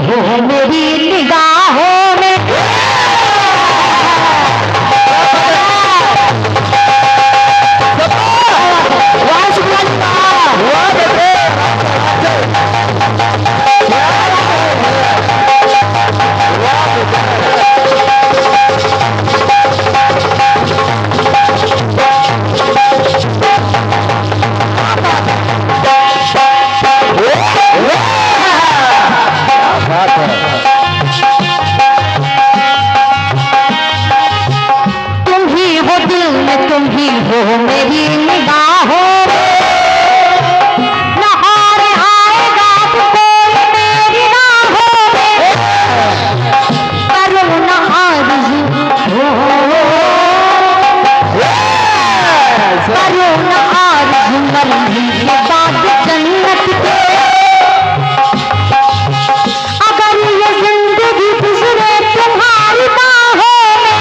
हो मेरी निगाहों में। तुम ही हो मेरी निगाहों में, न और आएगा कोई मेरी राहों में। करो न आरज़ू करो न आरज़ू मरने के बाद जन्नत के। अगर ये जिंदगी गुजरे तुम्हारी बाहों में,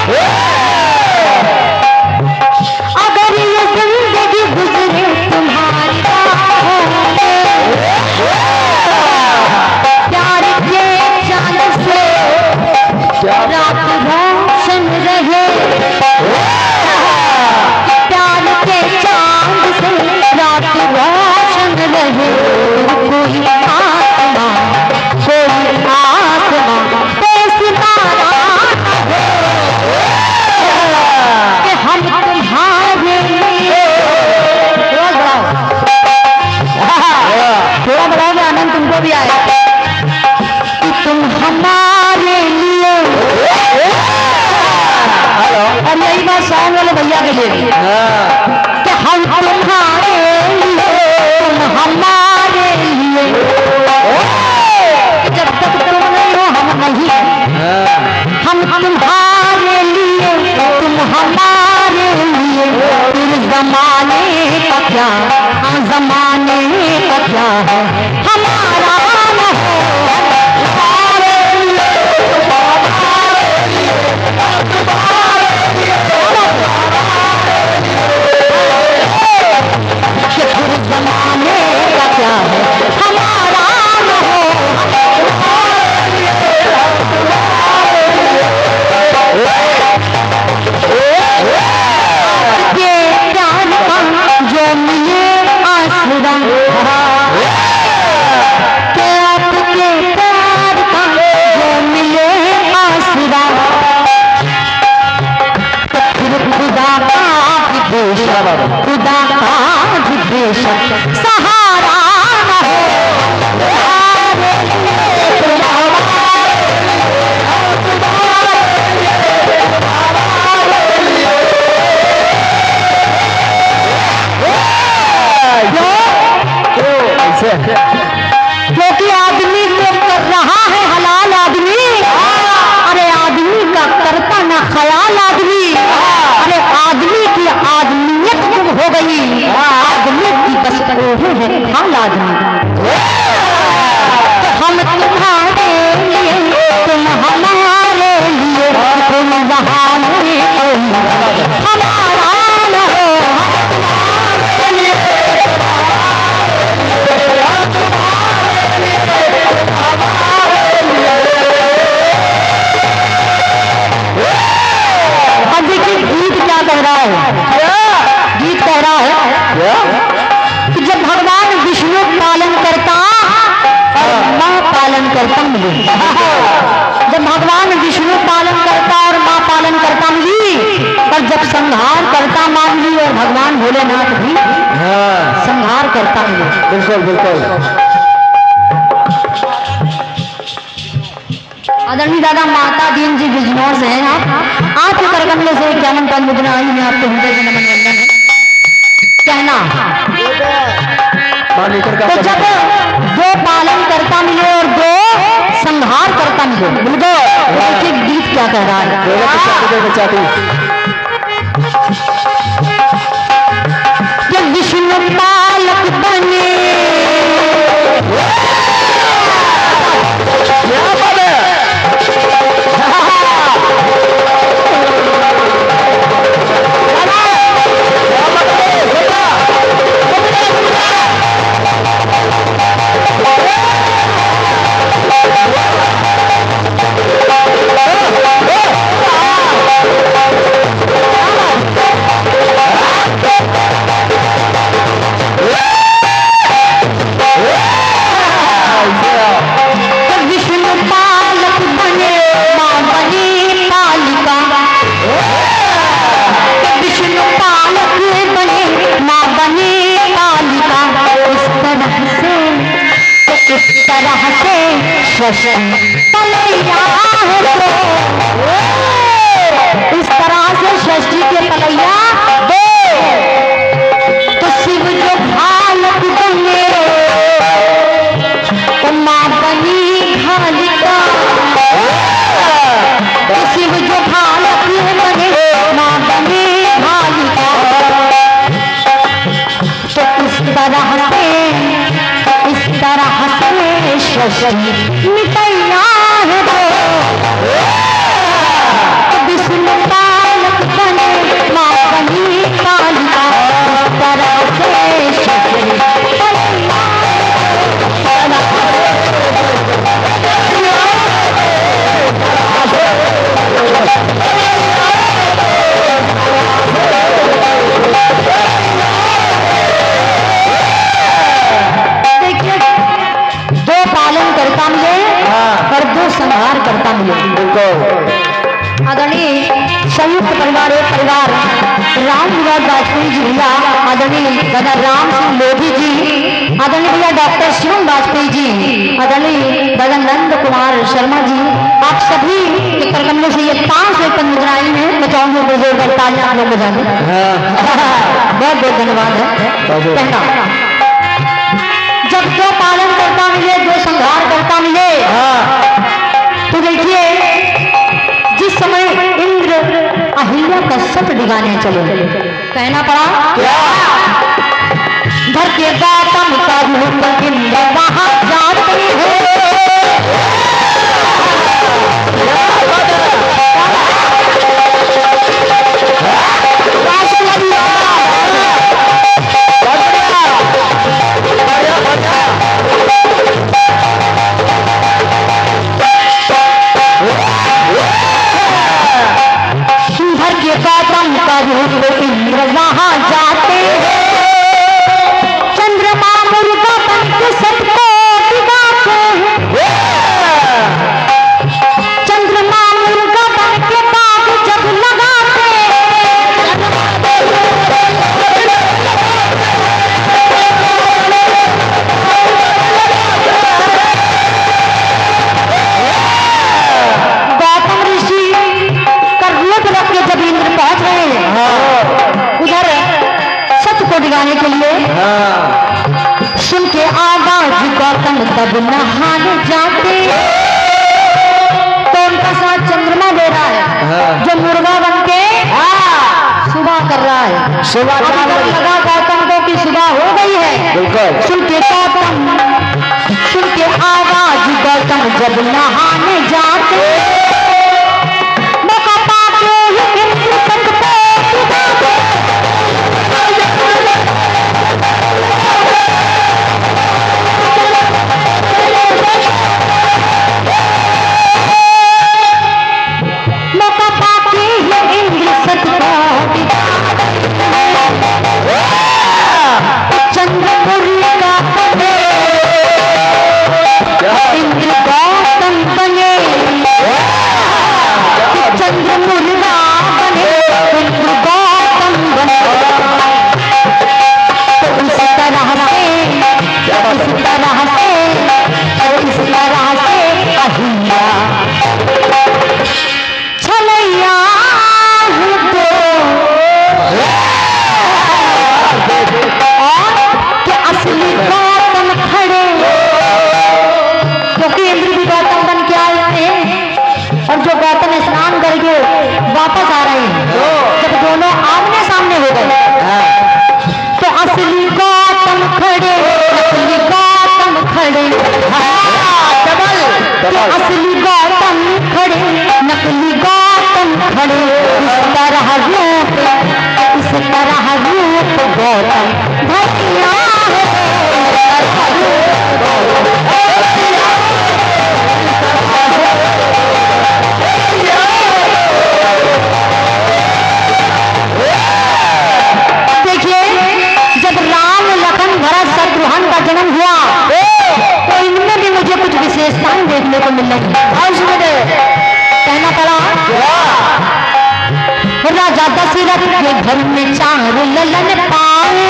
रात रोशन रहे, प्यार के चांद से रात रोशन रहे। कोई आसमां पे सितारा कि हम तुम्हारे लिए। थोड़ा बढ़ाओ, आनंद तुमको भी आए कि तुम हमारे लिए। और यही बात सॉन्ग वाले भैया के लिए कि हम तुम्हारे लिए, तुम हमारे लिए। जब तक तुम नहीं हो हम नहीं, हम तुम्हारे लिए, तुम हमारे लिए। फिर जमाने का क्या, जमाने का क्या है हमारा न हो। जमाने का क्या है हमारा न हो। ये प्यार का जो मिले आसरा, के आपके प्यार का जो मिले आसरा। फिर खुदा का बेशक सहारा न हो। क्योंकि आदमी जो कर रहा है हलाल आदमी, अरे आदमी का करता ना ख्याल आदमी। अरे आदमी की आदमियत गुम हो गई, आदमी की बस करो है खाल आदमी। हम तुम्हारे लिए, तुम हमारे लिए। तुम बहाने हमारा न हो। अब देखिए गीत क्या कह रहा है। गीत कह रहा है कि जब भगवान विष्णु पालन करता और माँ पालन करता मिले। जब भगवान विष्णु पालन करता और माँ पालन करता मिली, और जब संहार करता मान ली और भगवान भोलेनाथ भी संहार करता मिले। बिल्कुल बिल्कुल। आदरणीय दादा माता दीन जी बिजनौर से हैं आप। आपके करकमले से 51 पद मुद्रा आई है, आपको हृदय से नमन वंदन है। कहना तो जब दो पालन करता मिले और दो संहार करता मिले। बिल्कुल गीत क्या कह रहा है कि विष्णु पालक बने, षष्ठी पलैया है तो इस तरह से षष्ठी के पलैया दो तो शिव जो भालक बने तो माँ बनी घालिका, तो शिव जो भालक बने माँ बनी घालिका। तो इस तरह से षष्ठी मिटैया है तो विष्णु पालक बने माँ बनी कालिका। इस तरह से षष्ठी और दो संहार करता मिले। आदरणीय संयुक्त परिवार एक परिवार राम विलास वाजपेयी जी भैया, आदरणीय दादा राम सिंह लोधी जी, आदरणीय भैया डॉक्टर शिवम वाजपेयी जी, आदरणीय दादा नंद कुमार शर्मा जी, आप सभी के करकमलों से ये 500 मुद्राएं हैं। मैं चाहूंगी जोरदार तालियां आप लोग बजा दें। बहुत बहुत धन्यवाद है। कहना जब जो पालन करता मिले, जो संहार करता मिले, तो देखिए जिस समय इंद्र अहिल्या का सत दिगाने चले, कहना पड़ा घर के गौतम का रूप इंद्र वहां जाते हैं। इंद्र वहां जाते हैं, चंद्रमा मुर्गा बन के सबको दिखाते हैं। चंद्रमा मुर्गा बन के बाग जब लगाते गौतम ऋषि का रूप रख के जब इंद्र पहुंच रहे हैं उधर सत्य को दिखाने के लिए, सुन के आवाज गौतम तब नहाने जाते। तो उनका साथ चंद्रमा दे रहा है जो मुर्गा बन के सुबह कर रहा है। सुबह लगा गौतम को कि सुबह हो गई है। सुन के आवाज गौतम जब नहाने जाते, मौका पाते ही इंद्र तक वापस आ रहे हैं। जब दोनों आमने सामने हो गए तो असली गौतम खड़े, नकली गौतम खड़े, असली गौतम खड़े, नकली गौतम खड़े। इस तरह रूप गौतम भैया जन्म हुआ तो इनमें भी मुझे कुछ विशेषताएं देखने को मिल रही। कहना पड़ा राजा दशरथ के घर में 4 ललन पाए,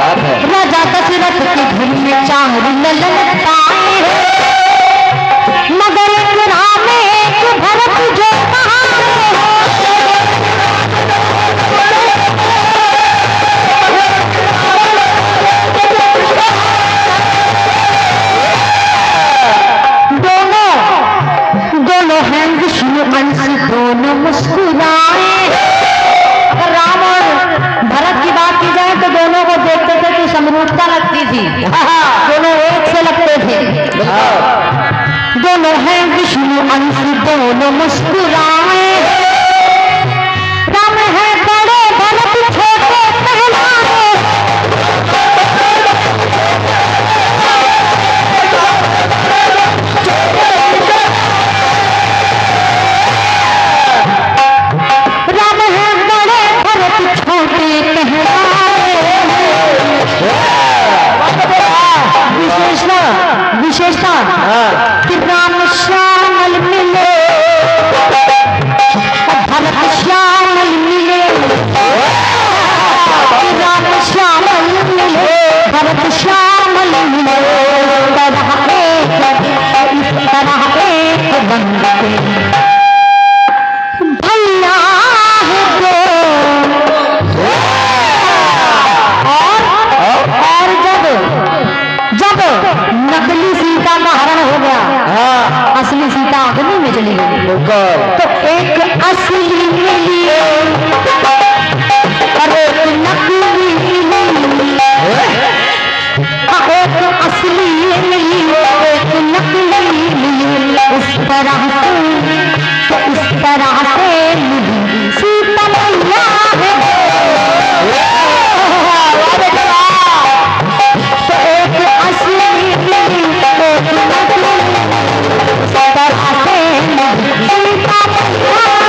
राजा दशरथ के घर में चार ललन पाए, मगर एक राम एक भरत जो दोनों हैं विष्णु अंश, दोनों मुस्कुराए। अगर राम और भरत की बात की जाए तो दोनों को देखते थे तो समरूपता लगती थी, दोनों एक से लगते थे। दोनों हैं विष्णु अंश, दोनों मुस्कुराए। राम है बड़े भरत छोटे कहलाए। राम है बड़े भरत छोटे कहलाए। विशेषता कि राम श्यामल मिले, भरत श्यामल मिले, राम श्यामल मिले, भरत श्यामल मिले। इस तरह एक बंद भैया है दो। और जब नकली सीता का हरण हो गया, असली सीता अग्नि में चली गई, तो एक असली मिली और एक नकली मिली। एक असली मिली, एक नकली मिली। इस तरह से मिली सीता मैया है। तो एक असली मिली, एक नकली, इस तरह से मिली सीता मैया है।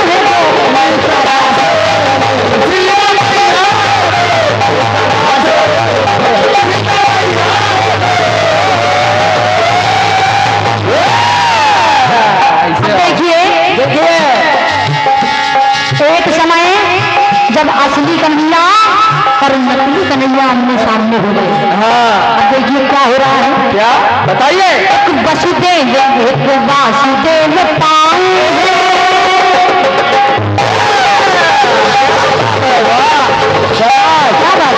एक समय जब असली कन्हैया और नकली कन्हैया आमने सामने हो गए। अब देखिए क्या हो रहा है, क्या बताइए। एक वसुदेव एक वासुदेव पाए। क्या बात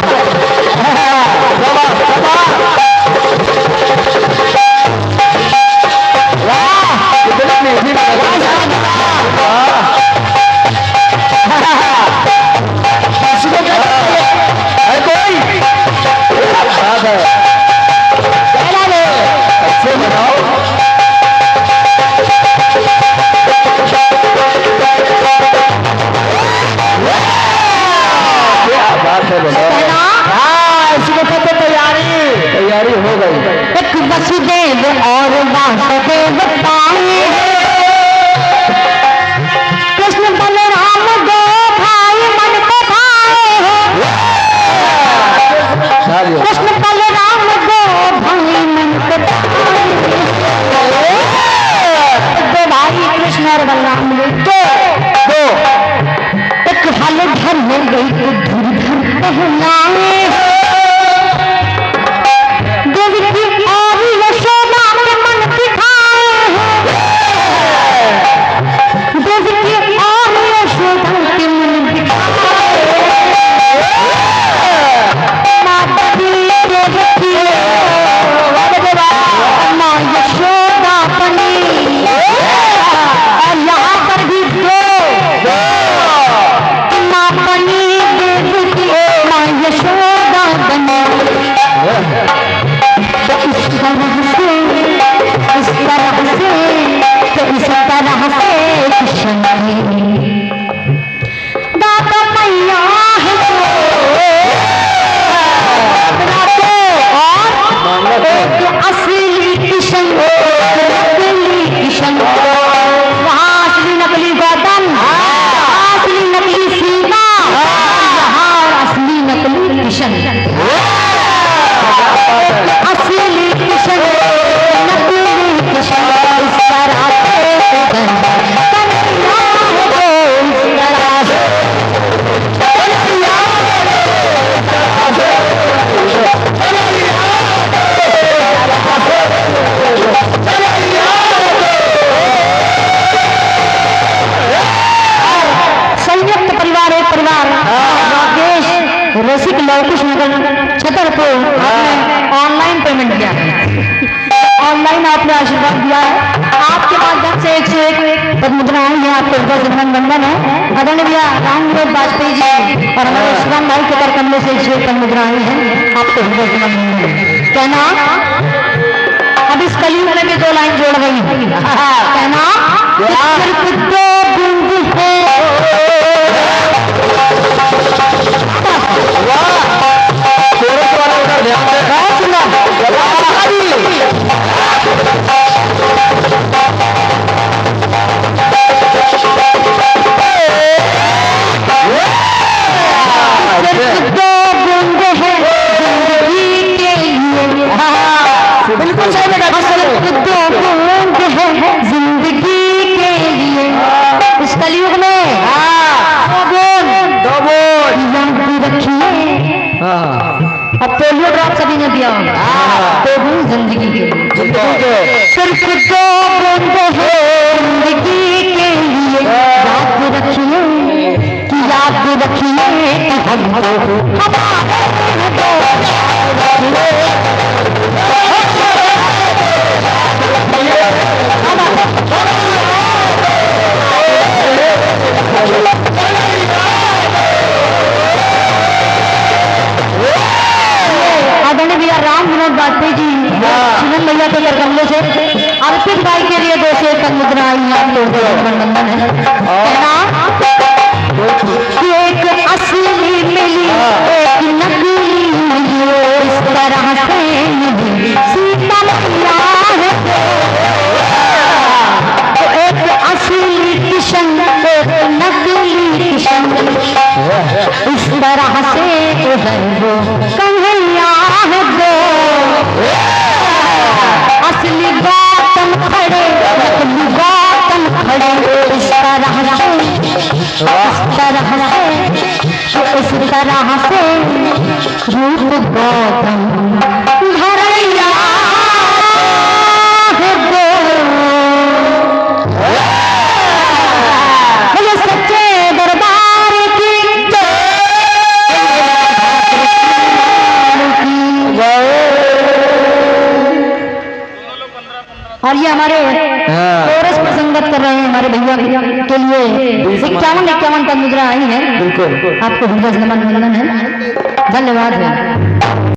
अच्छे बनाओ। क्या बात है बोलो। इसको तो तैयारी हो गई। एक वसुदेव और वासुदेव पाए। कृष्ण बलराम दो भाई मन को भाए। कृष्ण बलराम दो भाई मन को भाए। दो भाई कृष्ण और बलराम दो एक हल घर में गई तो धुर धुर कहलाए। देवी की और यशोदा के मन दिखाए। देवी की और यशोदा के मन दिखाए। माता की देवकी माँ यशोदा बनी। और यहाँ पर भी दो माँ बनी, देवकी माँ यशोदा बनी। तो इस तरह से कृष्ण दाता मैया है और एक असली कृष्ण नकली कृष्ण। वहाँ असली नकली गौतम, असली नकली सीता, यहाँ असली नकली कृष्ण। असली कृष्ण नकली कृष्ण। इस तरह से रसिक लवकुश नगर छतरपुर आपने ऑनलाइन पेमेंट किया है, ऑनलाइन आपने आशीर्वाद दिया है। आपके माध्यम से 101 पद्मुद्राएं हैं, आपको उनका बंधन है। आदरणीय भैया राम विनोद वाजपेयी जी और हमारे शिवम भाई के कर कमले से 101 पद्मुद्राएं हैं, आपको बंधन कहना। अब इस कलयुग में भी 2 लाइन जोड़ रही हूँ, कहना सिर्फ 2 बूंद है बिल्कुल सही लगा। जिंदगी के लिए इस कलयुग में दो बोल याद रखिए। अब पोलियो ड्रॉप सभी ने दिया होगा, तो भी जिंदगी के लिए सिर्फ 2 बूंद है जिंदगी के लिए, याद रखिए कि याद रखिए कि हमको आदरणीय भैया राम विनोद वाजपेयी जी शिवन भैया के कर कमले से अर्पित भाई के लिए 201 पद्मुद्रा आई है, बंधन है। कहना एक असली मिली एक नकली मिली, इस तरह से मिली सीता मैया है। तो एक असली किशन एक नकली किशन, इस तरह से है वो कन्हैया है दो। असली गौतम खड़े नकली गौतम खड़े, इस तरह से रूप गौतम भरैया है दो। बोलो सच्चे दरबार की और ये हमारे कोरस पर संगत कर रहे हैं हमारे भैया के लिए 51 पद्मुद्रा आई है। बिल्कुल आपको हृदय से नमन है, धन्यवाद है।